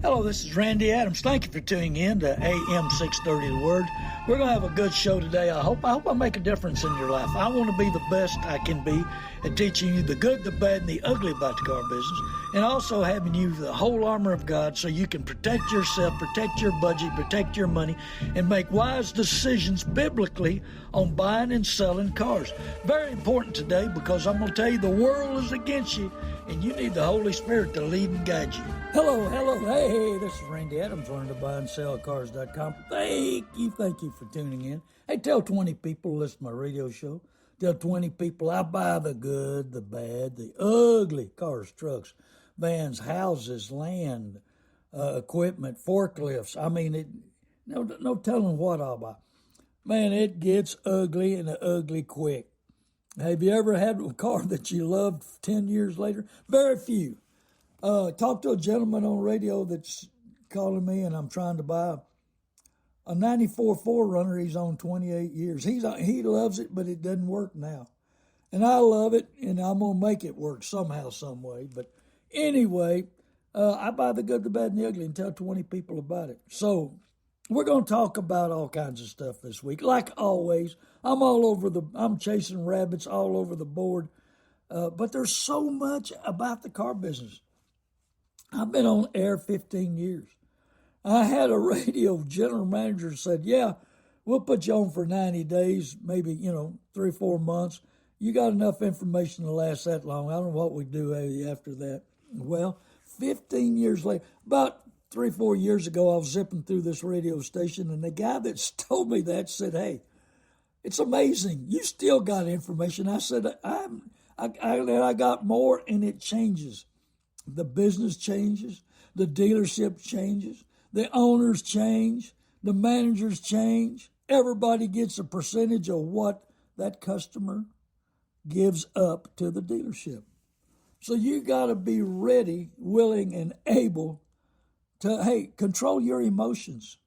Hello, this is Randy Adams. Thank you for tuning in to AM 630 The Word. We're going to have a good show today. I hope I make a difference in your life. I want to be the best I can be at teaching you the good, the bad, and the ugly about the car business, and also having you the whole armor of God so you can protect yourself, protect your budget, protect your money, and make wise decisions biblically on buying and selling cars. Very important today because I'm going to tell you the world is against you, and you need the Holy Spirit to lead and guide you. Hello, hey, this is Randy Adams, learn to buy and sell cars.com. Thank you for tuning in. Hey, tell 20 people to listen to my radio show. Tell 20 people I buy the good, the bad, the ugly cars, trucks, vans, houses, land, equipment, forklifts. I mean, no telling what I'll buy. Man, it gets ugly and ugly quick. Have you ever had a car that you loved 10 years later? Very few. Talked to a gentleman on radio that's calling me, and I'm trying to buy a 94 4Runner. He's on 28 years. He loves it, but it doesn't work now. And I love it, and I'm going to make it work somehow, some way. But anyway, I buy the good, the bad, and the ugly and tell 20 people about it. So we're going to talk about all kinds of stuff this week. Like always, I'm chasing rabbits all over the board. But there's so much about the car business. I've been on air 15 years. I had a radio general manager said, yeah, we'll put you on for 90 days, maybe, 3 or 4 months. You got enough information to last that long. I don't know what we do after that. Well, 15 years later, about 3 or 4 years ago, I was zipping through this radio station, and the guy that's told me that said, hey, it's amazing. You still got information. I said, I got more, and it changes. The business changes, the dealership changes, the owners change, the managers change. Everybody gets a percentage of what that customer gives up to the dealership. So you got to be ready, willing, and able to, control your emotions,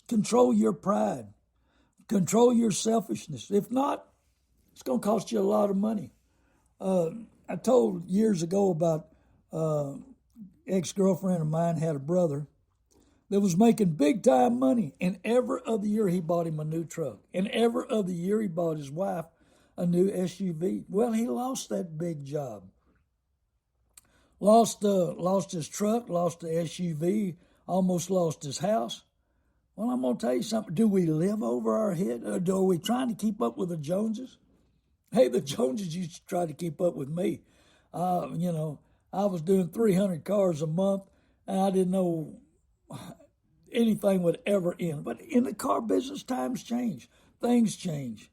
control your pride, control your selfishness. If not, it's going to cost you a lot of money. I told years ago about ex-girlfriend of mine had a brother that was making big-time money, and every other year he bought him a new truck, and every other year he bought his wife a new SUV. Well, he lost that big job. Lost his truck, lost the SUV, almost lost his house. Well, I'm going to tell you something. Do we live over our head? Or are we trying to keep up with the Joneses? Hey, the Joneses used to try to keep up with me. I was doing 300 cars a month, and I didn't know anything would ever end. But in the car business, times change. Things change.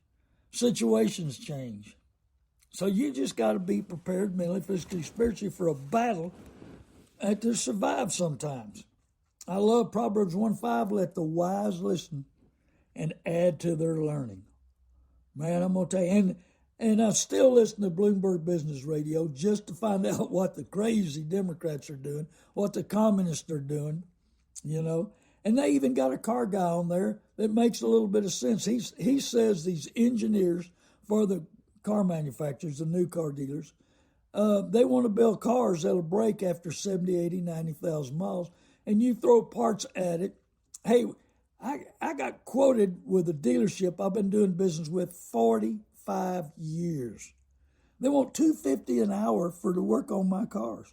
Situations change. So you just got to be prepared mentally, physically, spiritually for a battle and to survive sometimes. I love Proverbs 1:5, let the wise listen and add to their learning. Man, I'm going to tell you, and I still listen to Bloomberg Business Radio just to find out what the crazy Democrats are doing, what the communists are doing, And they even got a car guy on there that makes a little bit of sense. He says these engineers for the car manufacturers, the new car dealers, they want to build cars that'll break after 70, 80, 90,000 miles, and you throw parts at it. Hey, I got quoted with a dealership I've been doing business with 45 years. They want $250 an hour for to work on my cars.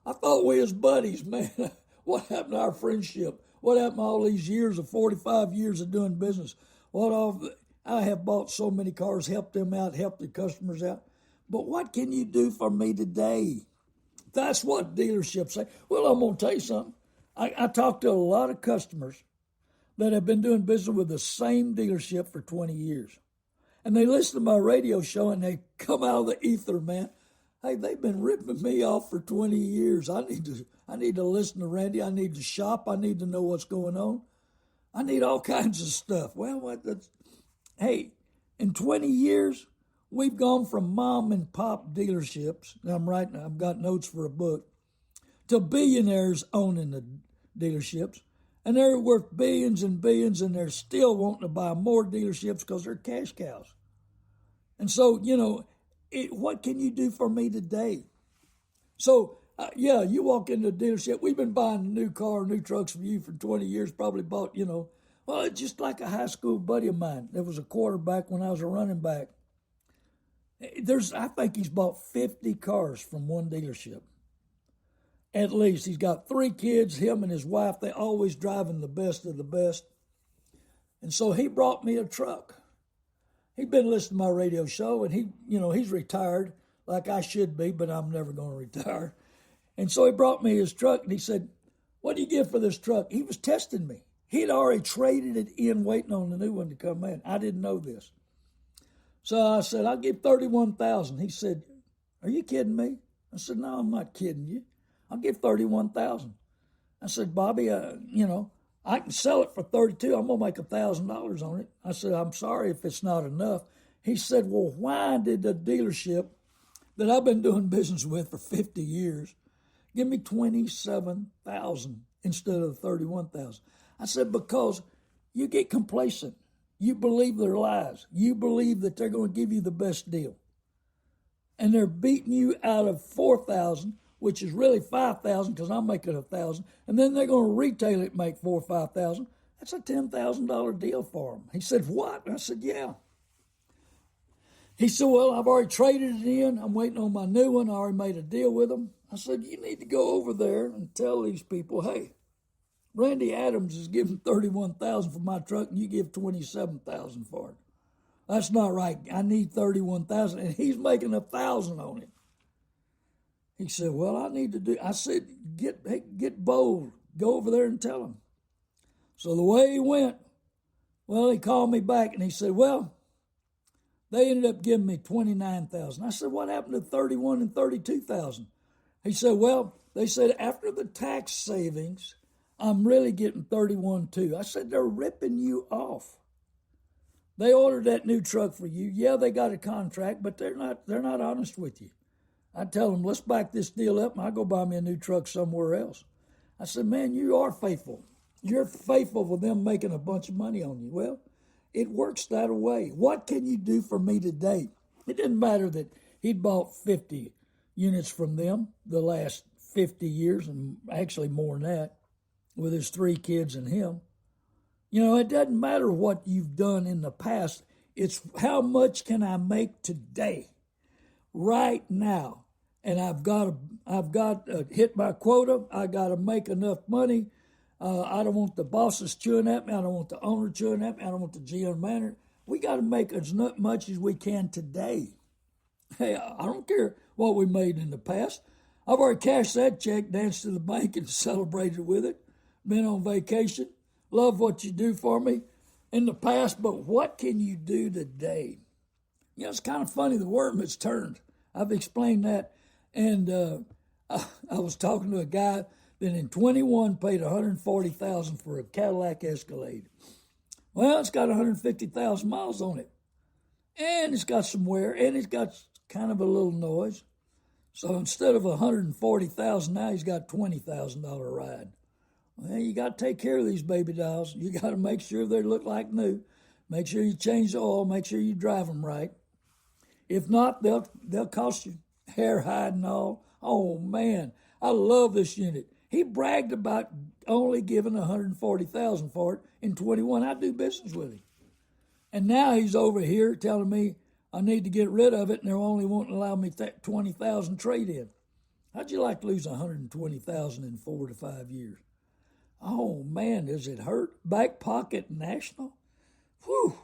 I thought we was buddies, man. What happened to our friendship? What happened to all these years of 45 years of doing business? I have bought so many cars, helped them out, helped the customers out. But what can you do for me today? That's what dealerships say. Well, I'm going to tell you something. I talked to a lot of customers that have been doing business with the same dealership for 20 years. And they listen to my radio show and they come out of the ether, man. Hey, they've been ripping me off for 20 years. I need to listen to Randy. I need to shop. I need to know what's going on. I need all kinds of stuff. Well, hey, in 20 years, we've gone from mom and pop dealerships. I've got notes for a book, to billionaires owning the dealerships. And they're worth billions and billions, and they're still wanting to buy more dealerships because they're cash cows. And so, what can you do for me today? So Yeah, you walk into the dealership. We've been buying a new car, new trucks from you for 20 years. Probably bought, well, it's just like a high school buddy of mine. There was a quarterback when I was a running back. I think he's bought 50 cars from one dealership. At least he's got 3 kids. Him and his wife, they always driving the best of the best. And so he brought me a truck. He'd been listening to my radio show, and he's retired like I should be, but I'm never going to retire. And so he brought me his truck, and he said, "What do you give for this truck?" He was testing me. He'd already traded it in, waiting on the new one to come in. I didn't know this. So I said, "I'll give $31,000." He said, "Are you kidding me?" I said, "No, I'm not kidding you. I'll give $31,000." I said, "Bobby, I can sell it for $32. I'm going to make $1,000 on it." I said, "I'm sorry if it's not enough." He said, "Well, why did the dealership that I've been doing business with for 50 years give me $27,000 instead of $31,000? I said, "Because you get complacent. You believe their lies. You believe that they're going to give you the best deal. And they're beating you out of $4,000, which is really $5,000 because I'm making $1,000. And then they're going to retail it, make $4,000 or $5,000. That's a $10,000 deal for them." He said, "What?" I said, "Yeah." He said, "Well, I've already traded it in. I'm waiting on my new one. I already made a deal with them." I said, "You need to go over there and tell these people, hey, Randy Adams is giving $31,000 for my truck, and you give $27,000 for it. That's not right. I need $31,000, and he's making $1,000 on it." He said, "Well, I need to do." I said, "Get bold. Go over there and tell him." So the way he went, well, he called me back and he said, "Well, they ended up giving me $29,000. I said, "What happened to $31,000 and $32,000? He said, "Well, they said after the tax savings, I'm really getting $31,000 too." I said, "They're ripping you off. They ordered that new truck for you. Yeah, they got a contract, but they're not honest with you. I tell them, let's back this deal up, and I'll go buy me a new truck somewhere else." I said, "Man, you are faithful. You're faithful with them making a bunch of money on you." Well, it works that way. What can you do for me today? It didn't matter that he'd bought 50 units from them the last 50 years, and actually more than that, with his 3 kids and him. It doesn't matter what you've done in the past. It's how much can I make today, right now. And I've got to hit my quota. I got to make enough money. I don't want the bosses chewing at me. I don't want the owner chewing at me. I don't want the GM manager. We got to make as much as we can today. Hey, I don't care what we made in the past. I've already cashed that check, danced to the bank, and celebrated with it. Been on vacation. Love what you do for me in the past, but what can you do today? It's kind of funny. The worm has turned. I've explained that. And I was talking to a guy that in 21 paid $140,000 for a Cadillac Escalade. Well, it's got 150,000 miles on it. And it's got some wear, and it's got kind of a little noise. So instead of $140,000, now he's got $20,000 ride. Well, you got to take care of these baby dolls. You got to make sure they look like new. Make sure you change the oil. Make sure you drive them right. If not, they'll cost you hair, hide, and all. Oh, man, I love this unit. He bragged about only giving $140,000 for it in 21. I do business with him. And now he's over here telling me I need to get rid of it, and they're only wanting to allow me $20,000 trade-in. How'd you like to lose $120,000 in 4 to 5 years? Oh, man, does it hurt? Back pocket national? Whew.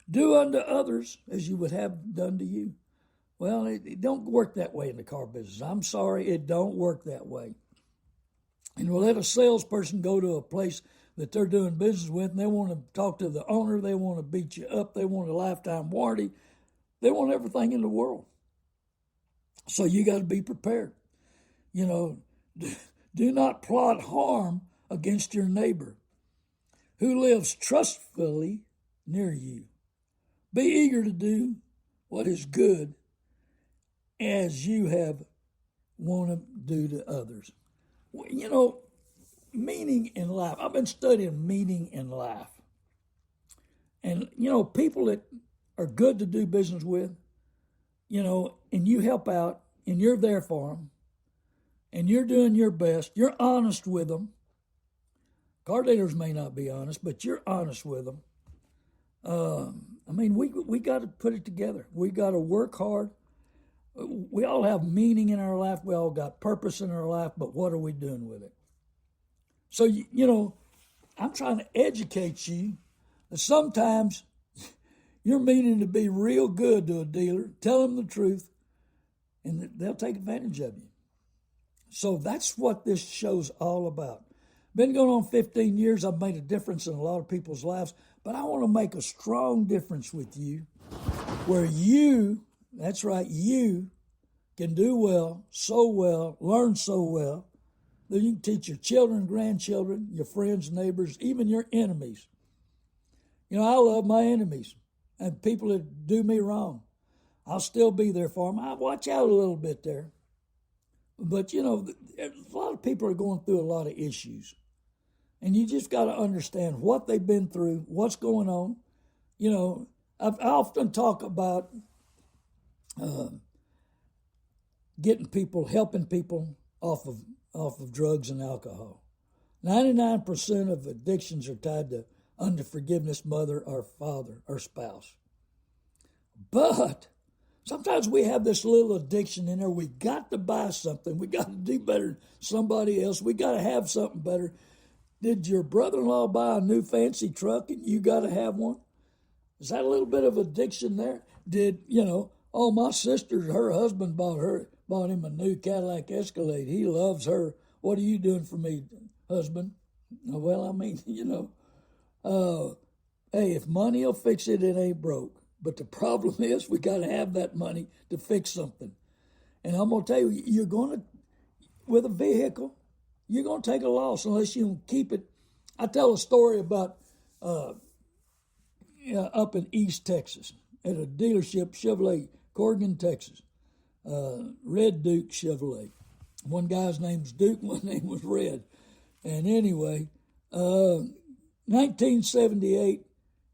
Do unto others as you would have done to you. Well, it don't work that way in the car business. I'm sorry, it don't work that way. And we'll let a salesperson go to a place that they're doing business with, and they want to talk to the owner. They want to beat you up. They want a lifetime warranty. They want everything in the world. So you got to be prepared. Do not plot harm against your neighbor who lives trustfully near you. Be eager to do what is good as you have want to do to others. Meaning in life. I've been studying meaning in life. And, people that are good to do business with, and you help out and you're there for them, and you're doing your best, you're honest with them. Car dealers may not be honest, but you're honest with them. We got to put it together. We got to work hard. We all have meaning in our life. We all got purpose in our life, but what are we doing with it? So, I'm trying to educate you that sometimes you're meaning to be real good to a dealer, tell them the truth, and they'll take advantage of you. So that's what this show's all about. Been going on 15 years. I've made a difference in a lot of people's lives, but I want to make a strong difference with you where you, that's right, you can do well, so well, learn so well, that you can teach your children, grandchildren, your friends, neighbors, even your enemies. I love my enemies and people that do me wrong. I'll still be there for them. I watch out a little bit there. But, a lot of people are going through a lot of issues. And you just got to understand what they've been through, what's going on. I often talk about helping people off of drugs and alcohol. 99% of addictions are tied to unforgiveness, mother or father or spouse. But sometimes we have this little addiction in there. We got to buy something. We got to do better than somebody else. We got to have something better. Did your brother-in-law buy a new fancy truck and you got to have one? Is that a little bit of addiction there? My sister, her husband bought him a new Cadillac Escalade. He loves her. What are you doing for me, husband? Well, hey, if money will fix it, it ain't broke. But the problem is we got to have that money to fix something. And I'm going to tell you, with a vehicle, you're going to take a loss unless you can keep it. I tell a story about up in East Texas at a dealership, Chevrolet, Corrigan, Texas. Red Duke Chevrolet. One guy's name's Duke, one name was Red. And anyway, 1978,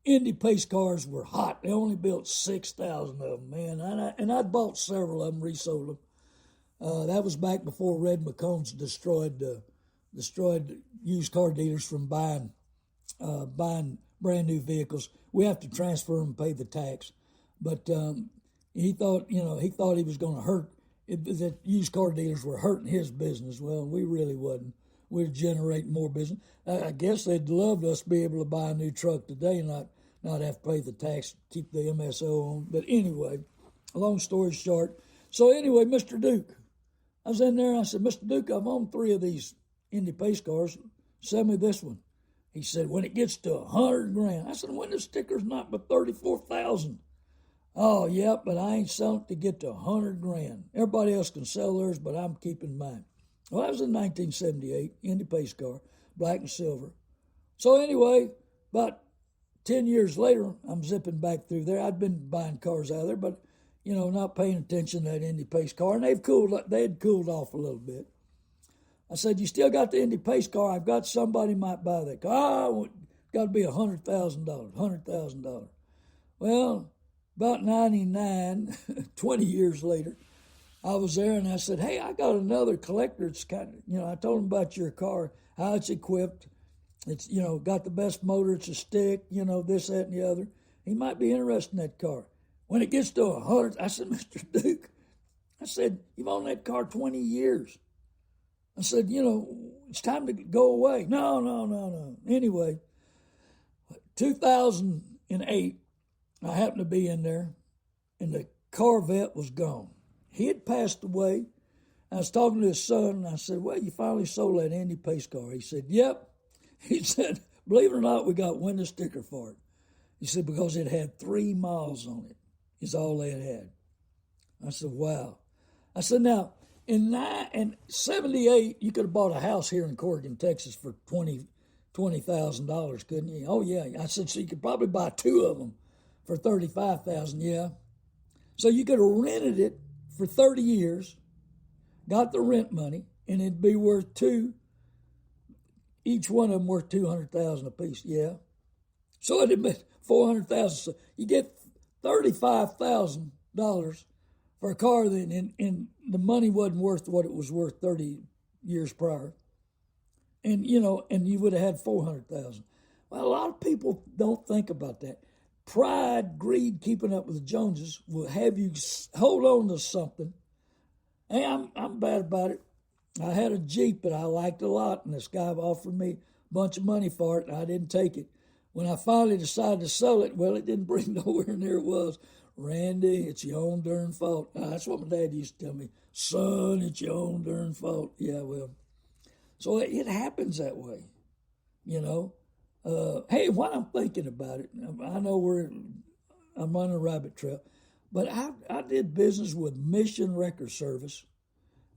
Indy pace cars were hot. They only built 6,000 of them, man. And I'd bought several of them, resold them. That was back before Red McCombs destroyed used car dealers from buying brand new vehicles. We have to transfer them and pay the tax. But he thought he was going to hurt, that used car dealers were hurting his business. Well, we really wasn't. We're generating more business. I guess they'd love us to be able to buy a new truck today and not have to pay the tax, keep the MSO on. But anyway, long story short. So anyway, Mr. Duke, I was in there and I said, Mr. Duke, I've owned 3 of these Indy pace cars. Sell me this one. He said, when it gets to $100,000. I said, when the sticker's not but $34,000. Oh, yeah, but I ain't selling it to get to $100,000. Everybody else can sell theirs, but I'm keeping mine. Well, that was in 1978, Indy pace car, black and silver. So anyway, about 10 years later, I'm zipping back through there. I'd been buying cars out of there, but, not paying attention to that Indy pace car. And they had cooled off a little bit. I said, you still got the Indy pace car? I've got somebody might buy that car. Oh, got to be $100,000. Well, about 99, 20 years later, I was there and I said, hey, I got another collector. It's kind of, I told him about your car, how it's equipped. It's, got the best motor. It's a stick, this, that, and the other. He might be interested in that car. When it gets to 100, I said, Mr. Duke, I said, you've owned that car 20 years. I said, it's time to go away. No. Anyway, 2008, I happened to be in there, and the Corvette was gone. He had passed away. I was talking to his son, and I said, well, you finally sold that Indy pace car. He said, yep. He said, believe it or not, we got window sticker for it. He said, because it had 3 miles on it, is all they had. I said, wow. I said, now, in 78, you could have bought a house here in Corrigan, Texas for $20,000, couldn't you? Oh, yeah. I said, so you could probably buy 2 of them for $35,000, yeah. So you could have rented it for 30 years, got the rent money, and it'd be worth each one of them worth $200,000 a piece, yeah. So it'd be $400,000. So you get $35,000 for a car that and the money wasn't worth what it was worth 30 years prior. And and you would have had 400,000. Well, a lot of people don't think about that. Pride, greed, keeping up with the Joneses will have you hold on to something. Hey, I'm bad about it. I had a Jeep that I liked a lot, and this guy offered me a bunch of money for it, and I didn't take it. When I finally decided to sell it, well, it didn't bring nowhere near it was. Randy, it's your own darn fault. That's what my dad used to tell me. Son, it's your own darn fault. Yeah, well, so it happens that way, you know. Hey, what I'm thinking about it, I know I'm on a rabbit trail, but I did business with Mission Record Service.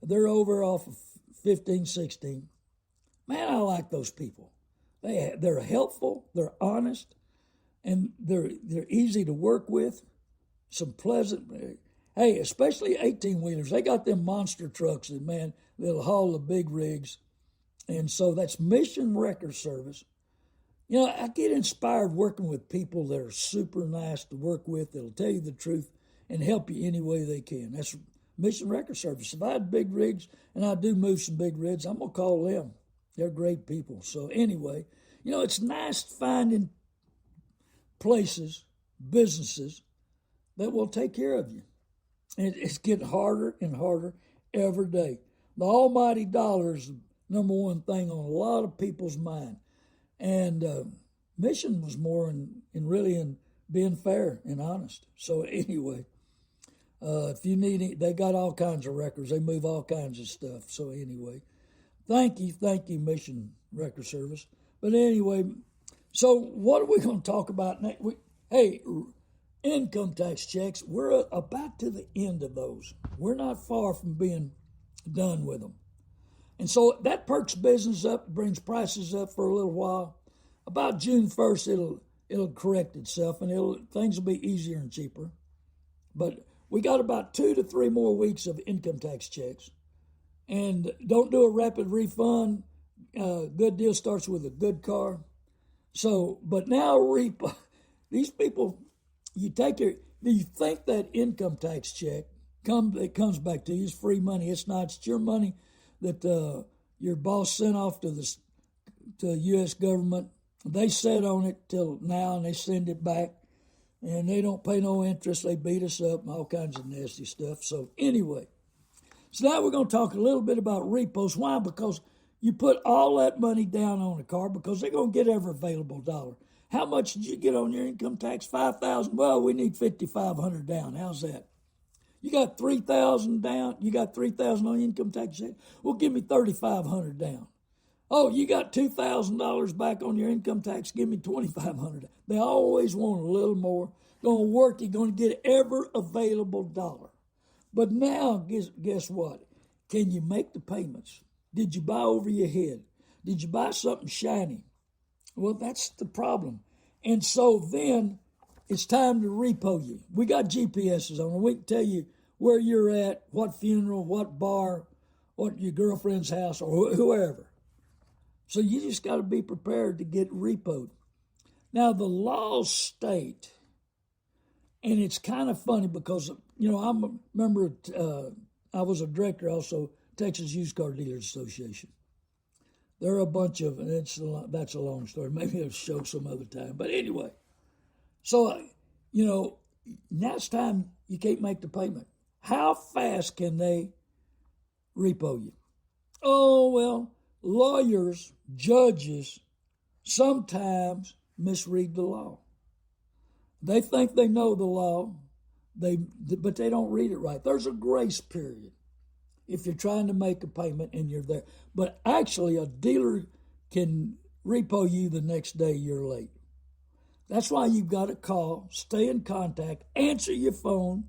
They're over off of 1516. Man, I like those people. They're helpful, they're honest, and they're easy to work with. Some pleasant, hey, especially 18-wheelers. They got them monster trucks that, man, they'll haul the big rigs. And so that's Mission Record Service. I get inspired working with people that are super nice to work with, that'll tell you the truth and help you any way they can. That's Mission Record Service. If I had big rigs, and I do move some big rigs, I'm going to call them. They're great people. So anyway, it's nice finding places, businesses that will take care of you. And it's getting harder and harder every day. The almighty dollar is the number one thing on a lot of people's mind. And mission was more in being fair and honest. So anyway, if you need it, they got all kinds of records. They move all kinds of stuff. So anyway, thank you, Mission Record Service. But anyway, so what are we going to talk about next? Hey, income tax checks, we're about to the end of those. We're not far from being done with them. And so that perks business up, brings prices up for a little while. About June 1st, it'll correct itself, and things will be easier and cheaper. But we got about 2 to 3 more weeks of income tax checks. And don't do a rapid refund. Good deal starts with a good car. So, but now these people, do you think that income tax check it comes back to you is free money? It's not. It's your money that your boss sent off to the U.S. government. They sat on it till now, and they send it back, and they don't pay no interest. They beat us up and all kinds of nasty stuff. So anyway, so now we're going to talk a little bit about repos. Why? Because you put all that money down on the car because they're going to get every available dollar. How much did you get on your income tax? $5,000. Well, we need $5,500 down. How's that? You got $3,000 down. You got $3,000 on income tax. Well, give me $3,500 down. Oh, you got $2,000 back on your income tax. Give me $2,500. They always want a little more. Going to work. You're going to get every available dollar. But now, guess what? Can you make the payments? Did you buy over your head? Did you buy something shiny? Well, that's the problem. And so then it's time to repo you. We got GPSs on it. We can tell you where you're at, what funeral, what bar, what your girlfriend's house, or whoever. So you just got to be prepared to get repoed. Now, the laws state, and it's kind of funny because, I was a director also, Texas Used Car Dealers Association. There are a bunch of, and that's a long story. Maybe I'll show some other time. But anyway, so, now it's time you can't make the payment. How fast can they repo you? Oh, well, lawyers, judges sometimes misread the law. They think they know the law, but they don't read it right. There's a grace period if you're trying to make a payment and you're there. But actually, a dealer can repo you the next day you're late. That's why you've got to call, stay in contact, answer your phone,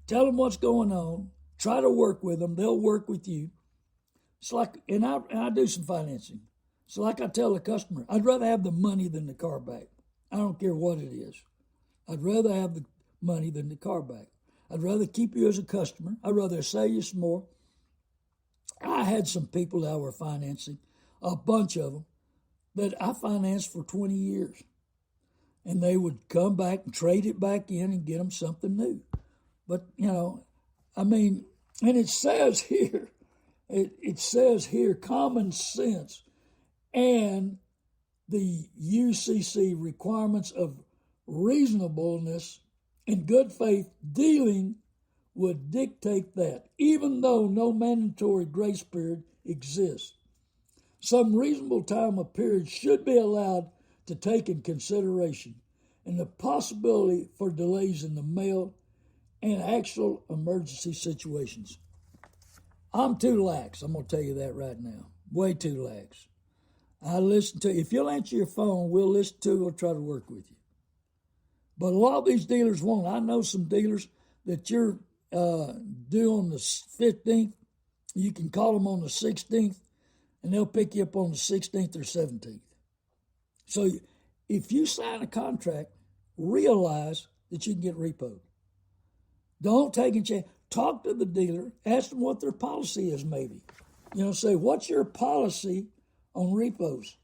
tell them what's going on, try to work with them. They'll work with you. It's like, and I do some financing. So like I tell the customer, I'd rather have the money than the car back. I don't care what it is. I'd rather have the money than the car back. I'd rather keep you as a customer. I'd rather sell you some more. I had some people that I were financing, a bunch of them, that I financed for 20 years. And they would come back and trade it back in and get them something new. But, I mean, and it says here, it says here, common sense and the UCC requirements of reasonableness and good faith dealing would dictate that, even though no mandatory grace period exists. Some reasonable time of period should be allowed to take in consideration, and the possibility for delays in the mail and actual emergency situations. I'm too lax. I'm going to tell you that right now. Way too lax. I listen to, if you'll answer your phone, we'll listen to it, we'll try to work with you. But a lot of these dealers won't. I know some dealers that you're due on the 15th. You can call them on the 16th, and they'll pick you up on the 16th or 17th. So if you sign a contract, realize that you can get repoed. Don't take a chance. Talk to the dealer. Ask them what their policy is, maybe. Say, what's your policy on repos?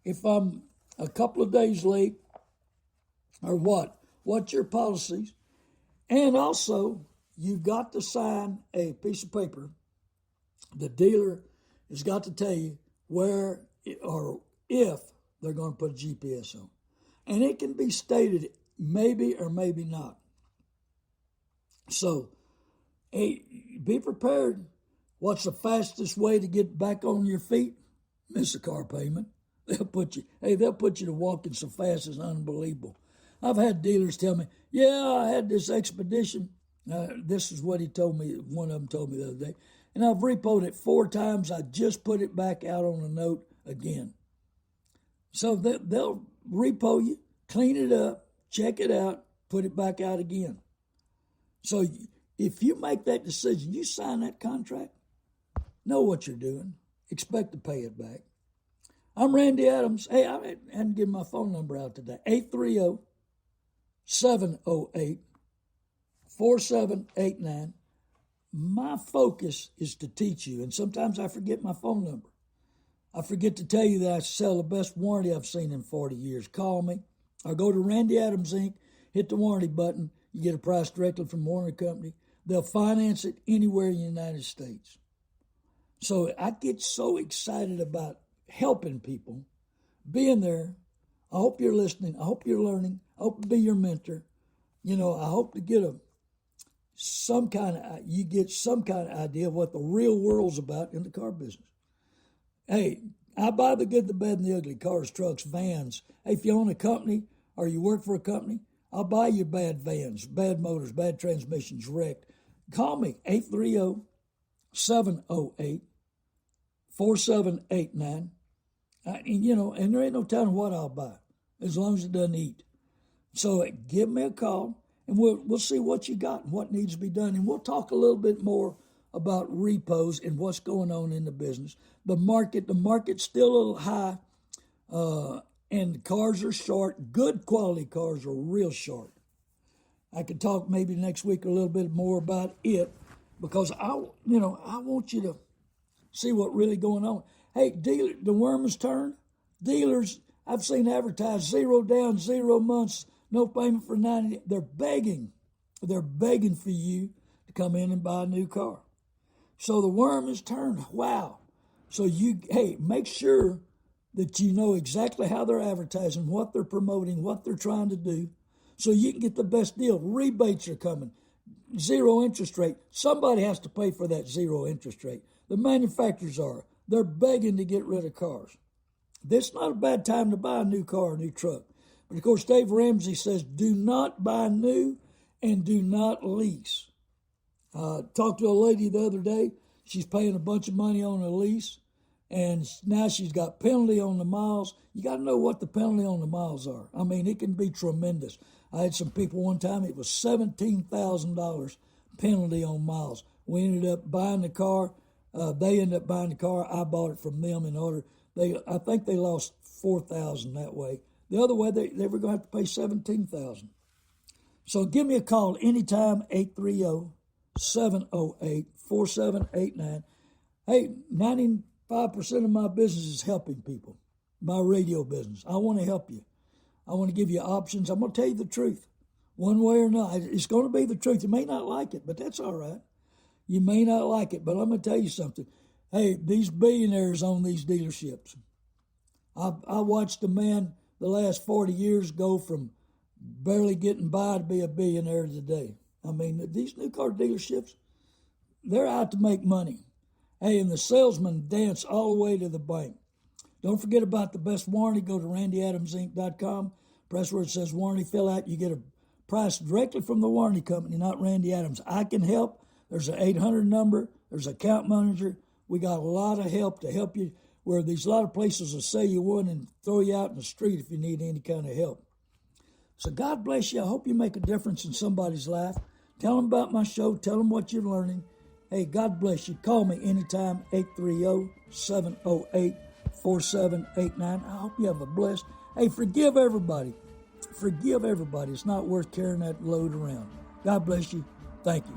If I'm a couple of days late, or what? What's your policies? And also, you've got to sign a piece of paper. The dealer has got to tell you where or if they're going to put a GPS on. And it can be stated maybe or maybe not. So, hey, be prepared. What's the fastest way to get back on your feet? Miss a car payment. They'll put you to walking so fast it's unbelievable. I've had dealers tell me, yeah, I had this expedition. This is what he told me, one of them told me the other day. And I've repoed it 4 times. I just put it back out on a note again. So they'll repo you, clean it up, check it out, put it back out again. So if you make that decision, you sign that contract, know what you're doing, expect to pay it back. I'm Randy Adams. Hey, I hadn't given my phone number out today. 830-708-4789. My focus is to teach you, and sometimes I forget my phone number. I forget to tell you that I sell the best warranty I've seen in 40 years. Call me or go to Randy Adams Inc., hit the warranty button. You get a price directly from the warranty company. They'll finance it anywhere in the United States. So I get so excited about helping people, being there. I hope you're listening. I hope you're learning. I hope to be your mentor. I hope to get you get some kind of idea of what the real world's about in the car business. Hey, I buy the good, the bad, and the ugly, cars, trucks, vans. Hey, if you own a company or you work for a company, I'll buy you bad vans, bad motors, bad transmissions, wrecked. Call me, 830-708-4789. And there ain't no telling what I'll buy, as long as it doesn't eat. So give me a call, and we'll see what you got and what needs to be done. And we'll talk a little bit more about repos and what's going on in the business. The market's still a little high, and the cars are short. Good quality cars are real short. I could talk maybe next week a little bit more about it, because I want you to see what really going on. Hey, dealer, the worm has turned. Dealers, I've seen advertised 0 down, 0 months, no payment for 90. They're begging for you to come in and buy a new car. So the worm has turned. Wow. So make sure that you know exactly how they're advertising, what they're promoting, what they're trying to do, so you can get the best deal. Rebates are coming. 0 interest rate. Somebody has to pay for that 0 interest rate. The manufacturers are. They're begging to get rid of cars. This is not a bad time to buy a new car, a new truck. But of course, Dave Ramsey says, do not buy new and do not lease. Talked to a lady the other day. She's paying a bunch of money on a lease, and now she's got penalty on the miles. You got to know what the penalty on the miles are. I mean, it can be tremendous. I had some people one time, it was $17,000 penalty on miles. We ended up buying the car. They ended up buying the car. I bought it from them in order. I think they lost $4,000 that way. The other way, they were going to have to pay $17,000. So give me a call anytime, 830-708-4789. Hey, 95% of my business is helping people, my radio business. I want to help you. I want to give you options. I'm going to tell you the truth, one way or not. It's going to be the truth. You may not like it, but that's all right. You may not like it, but I'm going to tell you something. Hey, these billionaires own these dealerships. I watched a man the last 40 years go from barely getting by to be a billionaire today. I mean, these new car dealerships, they're out to make money. Hey, and the salesmen dance all the way to the bank. Don't forget about the best warranty. Go to randyadamsinc.com. Press where it says warranty, fill out. You get a price directly from the warranty company, not Randy Adams. I can help. There's an 800 number. There's an account manager. We got a lot of help to help you, where there's a lot of places will sell you one and throw you out in the street if you need any kind of help. So God bless you. I hope you make a difference in somebody's life. Tell them about my show. Tell them what you're learning. Hey, God bless you. Call me anytime, 830-708-4789. I hope you have a blessed. Hey, forgive everybody. Forgive everybody. It's not worth carrying that load around. God bless you. Thank you.